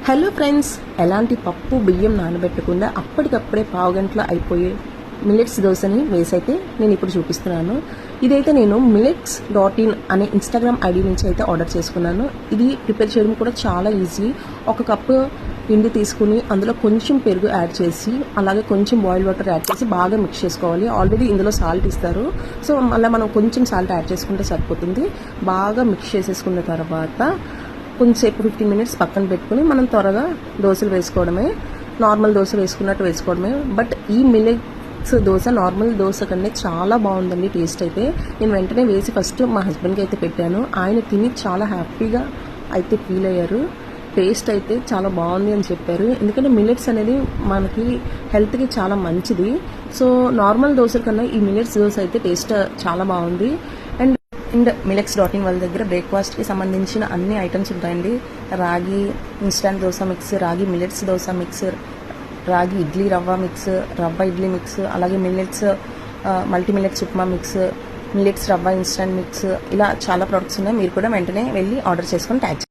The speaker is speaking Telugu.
హలో ఫ్రెండ్స్, ఎలాంటి పప్పు బియ్యం నానబెట్టకుండా అప్పటికప్పుడే పావు గంటలో అయిపోయే మిల్లెట్స్ దోశని వేసైతే నేను ఇప్పుడు చూపిస్తున్నాను. ఇదైతే నేను millets.in అనే ఇన్స్టాగ్రామ్ ఐడి నుంచి అయితే ఆర్డర్ చేసుకున్నాను. ఇది ప్రిపేర్ చేయడం కూడా చాలా ఈజీ. ఒక కప్పు పిండి తీసుకుని అందులో కొంచెం పెరుగు యాడ్ చేసి అలాగే కొంచెం బాయిల్ వాటర్ యాడ్ చేసి బాగా మిక్స్ చేసుకోవాలి. ఆల్రెడీ ఇందులో సాల్ట్ ఇస్తారు, సో మళ్ళీ మనం కొంచెం సాల్ట్ యాడ్ చేసుకుంటే సరిపోతుంది. బాగా మిక్స్ చేసేసుకున్న తర్వాత కొంచెంసేపు 15 minutes పక్కన పెట్టుకుని మనం త్వరగా దోశలు వేసుకోవడమే. నార్మల్ దోశ వేసుకున్నట్టు వేసుకోవడమే. బట్ ఈ మిల్లెట్స్ దోశ నార్మల్ దోశ కన్నా చాలా బాగుందండి టేస్ట్ అయితే. నేను వెంటనే వేసి ఫస్ట్ మా హస్బెండ్కి అయితే పెట్టాను. ఆయన తిని చాలా హ్యాపీగా అయితే ఫీల్ అయ్యారు. టేస్ట్ అయితే చాలా బాగుంది అని చెప్పారు. ఎందుకంటే మిల్లెట్స్ అనేది మనకి హెల్త్కి చాలా మంచిది. సో నార్మల్ దోశల కన్నా ఈ మిల్లెట్స్ దోశ అయితే టేస్ట్ చాలా బాగుంది. అండ్ millets.in వాళ్ళ దగ్గర బ్రేక్ఫాస్ట్కి సంబంధించిన అన్ని ఐటమ్స్ ఉంటాయండి. రాగి ఇన్స్టాంట్ దోశ మిక్స్, రాగి మిల్లెట్స్ దోశ మిక్స్, రాగి ఇడ్లీ రవ్వ మిక్స్, రవ్వ ఇడ్లీ మిక్స్, అలాగే millets multi millets upma mix, millets రవ్వ ఇన్స్టాంట్ మిక్స్, ఇలా చాలా ప్రొడక్ట్స్ ఉన్నాయి. మీరు కూడా వెంటనే వెళ్ళి ఆర్డర్ చేసుకొని ట్యాగ్